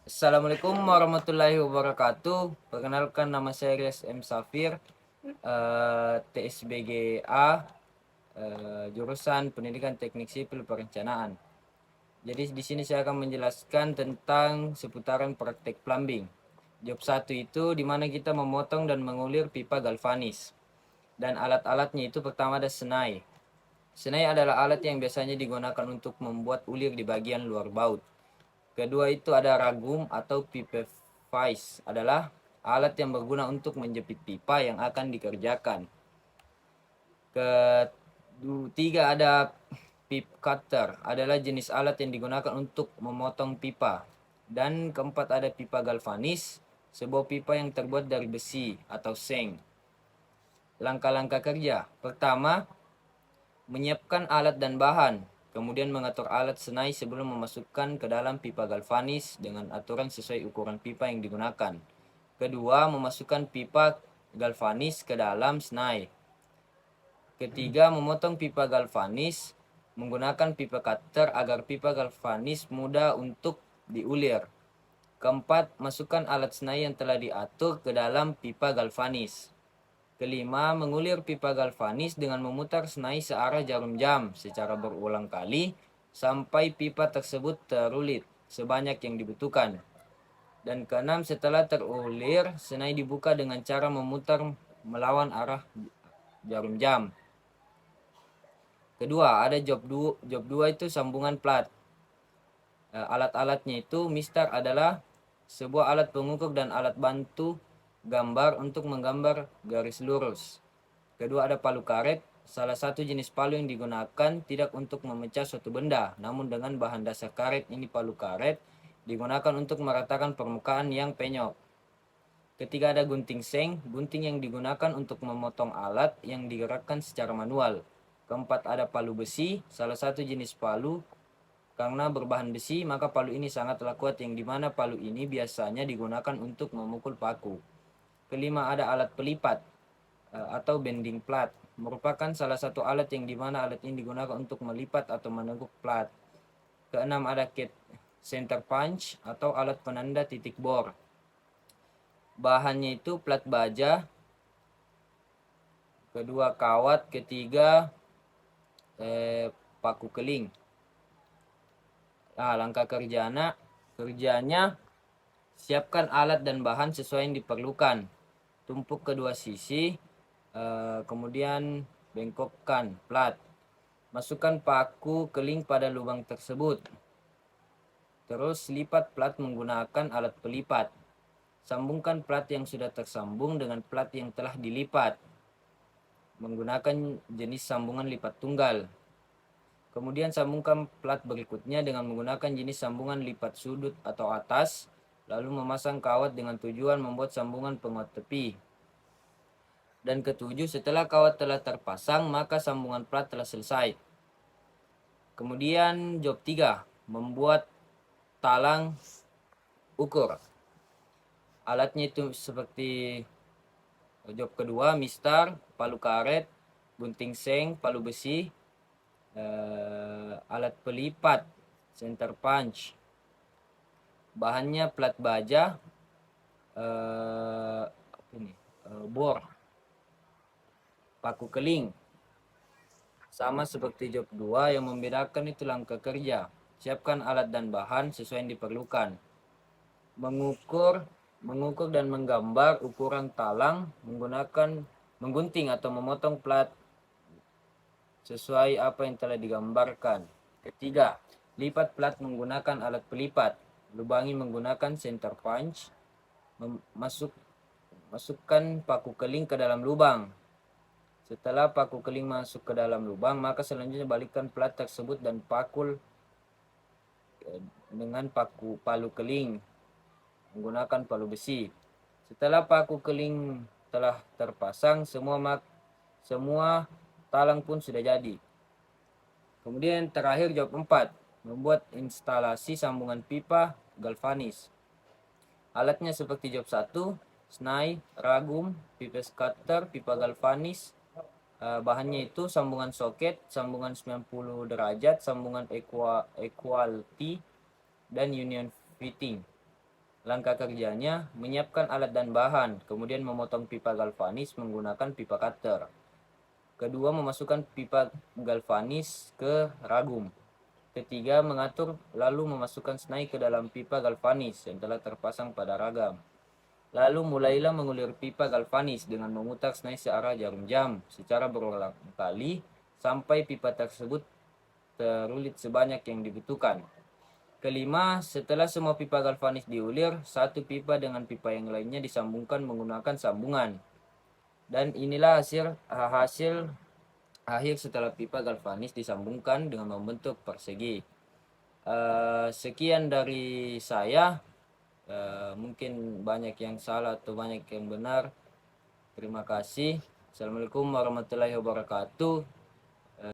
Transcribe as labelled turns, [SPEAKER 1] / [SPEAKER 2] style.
[SPEAKER 1] Assalamualaikum warahmatullahi wabarakatuh. Perkenalkan, nama saya Rias M. Safir, TSBGA, jurusan Pendidikan Teknik Sipil Perencanaan. Jadi di sini saya akan menjelaskan tentang seputaran praktek plumbing. Job 1 itu di mana kita memotong dan mengulir pipa galvanis. Dan alat-alatnya itu pertama ada senai. Senai adalah alat yang biasanya digunakan untuk membuat ulir di bagian luar baut. Kedua itu ada ragum atau pipe vice, adalah alat yang berguna untuk menjepit pipa yang akan dikerjakan. Ketiga ada pip cutter, adalah jenis alat yang digunakan untuk memotong pipa. Dan keempat ada pipa galvanis, sebuah pipa yang terbuat dari besi atau seng. Langkah-langkah kerja: pertama, menyiapkan alat dan bahan, kemudian mengatur alat senai sebelum memasukkan ke dalam pipa galvanis dengan aturan sesuai ukuran pipa yang digunakan. Kedua, memasukkan pipa galvanis ke dalam senai. Ketiga, memotong pipa galvanis menggunakan pipa cutter agar pipa galvanis mudah untuk diulir. Keempat, masukkan alat senai yang telah diatur ke dalam pipa galvanis. Kelima, mengulir pipa galvanis dengan memutar senai searah jarum jam secara berulang kali sampai pipa tersebut terulit sebanyak yang dibutuhkan. Dan keenam, setelah terulir, senai dibuka dengan cara memutar melawan arah jarum jam. Kedua, ada job 2 itu sambungan plat. Alat-alatnya itu mistar adalah sebuah alat pengukur dan alat bantu gambar untuk menggambar garis lurus. Kedua ada palu karet, salah satu jenis palu yang digunakan tidak untuk memecah suatu benda, namun dengan bahan dasar karet. Ini palu karet digunakan untuk meratakan permukaan yang penyok. Ketiga ada gunting seng, gunting yang digunakan untuk memotong alat yang digerakkan secara manual. Keempat ada palu besi, salah satu jenis palu. Karena berbahan besi, maka palu ini sangatlah kuat, yang dimana palu ini biasanya digunakan untuk memukul paku. Kelima ada alat pelipat atau bending plat, merupakan salah satu alat yang dimana alat ini digunakan untuk melipat atau meneguk plat. Keenam ada center punch atau alat penanda titik bor. Bahannya itu plat baja. Kedua kawat. Ketiga paku keling. Langkah kerjanya siapkan alat dan bahan sesuai yang diperlukan. Tumpuk kedua sisi, kemudian bengkokkan plat. Masukkan paku keling pada lubang tersebut. Terus lipat plat menggunakan alat pelipat. Sambungkan plat yang sudah tersambung dengan plat yang telah dilipat menggunakan jenis sambungan lipat tunggal. Kemudian sambungkan plat berikutnya dengan menggunakan jenis sambungan lipat sudut atau atas, lalu memasang kawat dengan tujuan membuat sambungan penguat tepi. Dan ketujuh, setelah kawat telah terpasang, maka sambungan plat telah selesai. Kemudian job 3, membuat talang ukur. Alatnya itu seperti job kedua, mistar, palu karet, gunting seng, palu besi, alat pelipat, center punch. Bahannya plat baja, bor, paku keling. Sama seperti job 2, yang membedakan itu langkah kerja. Siapkan alat dan bahan sesuai yang diperlukan. Mengukur dan menggambar ukuran talang menggunakan menggunting atau memotong plat sesuai apa yang telah digambarkan. Ketiga, lipat plat menggunakan alat pelipat. Lubangi menggunakan center punch. Masukkan paku keling ke dalam lubang. Setelah paku keling masuk ke dalam lubang, maka selanjutnya balikkan plat tersebut dan pakul dengan palu keling menggunakan palu besi. Setelah paku keling telah terpasang, semua talang pun sudah jadi. Kemudian terakhir job 4, membuat instalasi sambungan pipa galvanis. Alatnya seperti job 1, senai, ragum, pipa cutter, pipa galvanis. Bahannya itu sambungan soket, sambungan 90 derajat, sambungan equality, dan union fitting. Langkah kerjanya, menyiapkan alat dan bahan, kemudian memotong pipa galvanis menggunakan pipa cutter. Kedua, memasukkan pipa galvanis ke ragum. Ketiga, mengatur lalu memasukkan snai ke dalam pipa galvanis yang telah terpasang pada ragam. Lalu mulailah mengulir pipa galvanis dengan memutar snai searah jarum jam secara berulang kali sampai pipa tersebut terulit sebanyak yang dibutuhkan. Kelima, setelah semua pipa galvanis diulir, satu pipa dengan pipa yang lainnya disambungkan menggunakan sambungan. Dan inilah hasil akhir setelah pipa galvanis disambungkan dengan membentuk persegi. Sekian dari saya. Mungkin banyak yang salah atau banyak yang benar. Terima kasih. Assalamualaikum warahmatullahi wabarakatuh.